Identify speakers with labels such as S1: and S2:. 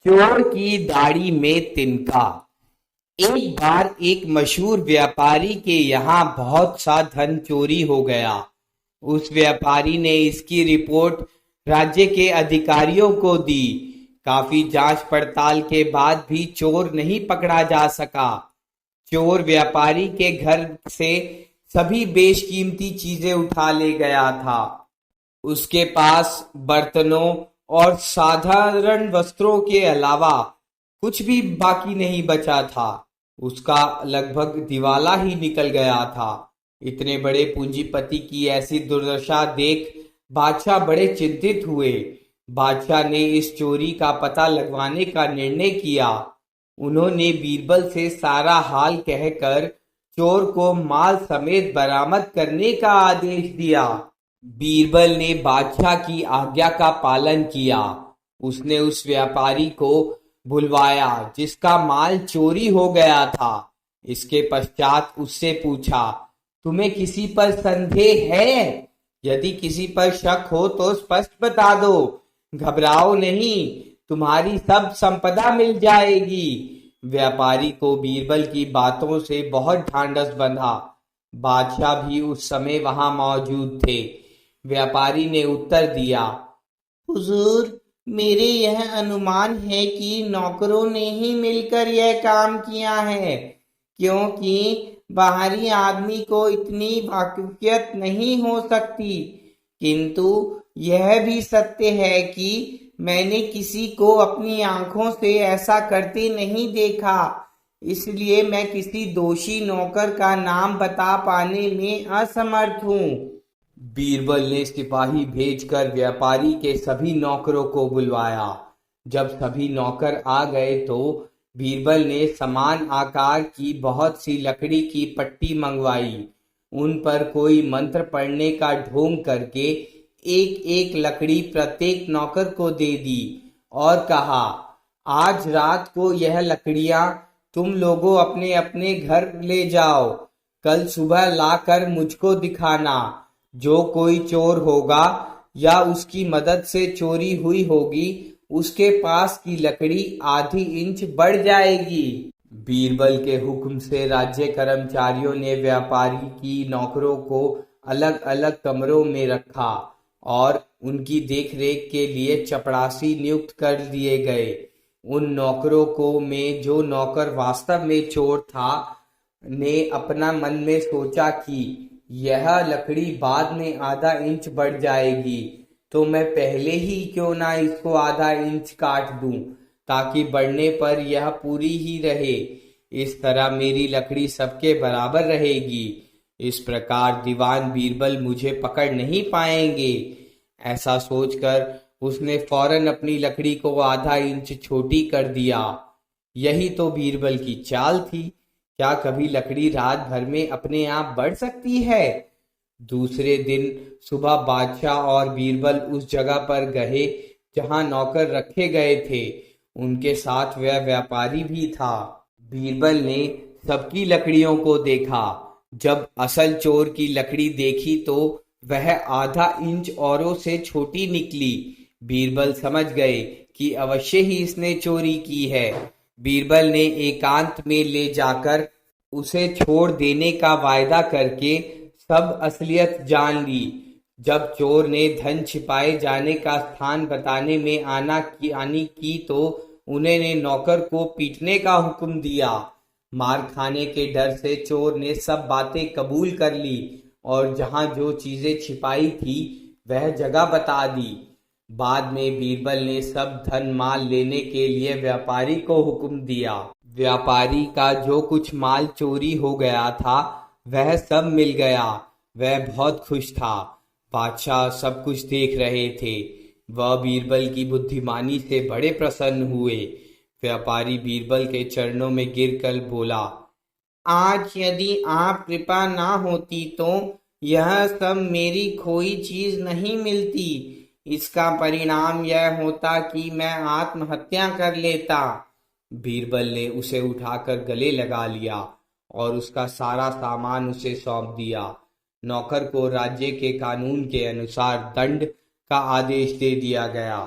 S1: चोर की दाढ़ी में तिनका। एक बार एक मशहूर व्यापारी के यहाँ बहुत सा धन चोरी हो गया। उस व्यापारी ने इसकी रिपोर्ट राज्य के अधिकारियों को दी। काफी जांच पड़ताल के बाद भी चोर नहीं पकड़ा जा सका। चोर व्यापारी के घर से सभी बेशकीमती चीजें उठा ले गया था। उसके पास बर्तनों और साधारण वस्त्रों के अलावा कुछ भी बाकी नहीं बचा था। उसका लगभग दिवाला ही निकल गया था। इतने बड़े पूंजीपति की ऐसी दुर्दशा देख बादशाह बड़े चिंतित हुए। बादशाह ने इस चोरी का पता लगवाने का निर्णय किया। उन्होंने बीरबल से सारा हाल कहकर चोर को माल समेत बरामद करने का आदेश दिया। बीरबल ने बादशाह की आज्ञा का पालन किया। उसने उस व्यापारी को बुलवाया जिसका माल चोरी हो गया था। इसके पश्चात उससे पूछा, तुम्हें किसी पर संदेह है? यदि किसी पर शक हो तो स्पष्ट बता दो। घबराओ नहीं, तुम्हारी सब संपदा मिल जाएगी। व्यापारी को बीरबल की बातों से बहुत ढांढस बंधा। बादशाह भी उस समय वहां मौजूद थे। व्यापारी ने उत्तर दिया, हुजूर, मेरे यह अनुमान है कि नौकरों ने ही मिलकर यह काम किया है, क्योंकि बाहरी आदमी को इतनी वाकिफियत नहीं हो सकती। किंतु यह भी सत्य है कि मैंने किसी को अपनी आंखों से ऐसा करते नहीं देखा, इसलिए मैं किसी दोषी नौकर का नाम बता पाने में असमर्थ हूँ। बीरबल ने सिपाही भेजकर व्यापारी के सभी नौकरों को बुलवाया। जब सभी नौकर आ गए तो बीरबल ने समान आकार की बहुत सी लकड़ी की पट्टी मंगवाई। उन पर कोई मंत्र पढ़ने का ढोंग करके एक एक लकड़ी प्रत्येक नौकर को दे दी और कहा, आज रात को यह लकड़ियां तुम लोगों अपने अपने घर ले जाओ। कल सुबह लाकर मुझको दिखाना। जो कोई चोर होगा या उसकी मदद से चोरी हुई होगी, उसके पास की लकड़ी आधी इंच बढ़ जाएगी। बीरबल के हुक्म से राज्य कर्मचारियों ने व्यापारी की नौकरों को अलग अलग कमरों में रखा और उनकी देखरेख के लिए चपरासी नियुक्त कर दिए गए। उन नौकरों को में जो नौकर वास्तव में चोर था ने अपना मन में सोचा कि यह लकड़ी बाद में आधा इंच बढ़ जाएगी, तो मैं पहले ही क्यों ना इसको आधा इंच काट दूं, ताकि बढ़ने पर यह पूरी ही रहे। इस तरह मेरी लकड़ी सबके बराबर रहेगी। इस प्रकार दीवान बीरबल मुझे पकड़ नहीं पाएंगे। ऐसा सोचकर उसने फौरन अपनी लकड़ी को आधा इंच छोटी कर दिया। यही तो बीरबल की चाल थी। क्या कभी लकड़ी रात भर में अपने आप बढ़ सकती है? दूसरे दिन सुबह बादशाह और बीरबल उस जगह पर गए जहां नौकर रखे गए थे। उनके साथ वह व्यापारी भी था। बीरबल ने सबकी लकड़ियों को देखा। जब असल चोर की लकड़ी देखी तो वह आधा इंच औरों से छोटी निकली। बीरबल समझ गए कि अवश्य ही इसने चोरी की है। बीरबल ने एकांत में ले जाकर उसे छोड़ देने का वायदा करके सब असलियत जान ली। जब चोर ने धन छिपाए जाने का स्थान बताने में आनी की तो उन्होंने नौकर को पीटने का हुक्म दिया। मार खाने के डर से चोर ने सब बातें कबूल कर ली और जहां जो चीजें छिपाई थी वह जगह बता दी। बाद में बीरबल ने सब धन माल लेने के लिए व्यापारी को हुक्म दिया। व्यापारी का जो कुछ माल चोरी हो गया था वह सब मिल गया। वह बहुत खुश था। बादशाह सब कुछ देख रहे थे। वह बीरबल की बुद्धिमानी से बड़े प्रसन्न हुए। व्यापारी बीरबल के चरणों में गिरकर बोला, आज यदि आप कृपा ना होती तो यह सब मेरी खोई चीज नहीं मिलती। इसका परिणाम यह होता कि मैं आत्महत्या कर लेता। बीरबल ने उसे उठाकर गले लगा लिया और उसका सारा सामान उसे सौंप दिया। नौकर को राज्य के कानून के अनुसार दंड का आदेश दे दिया गया।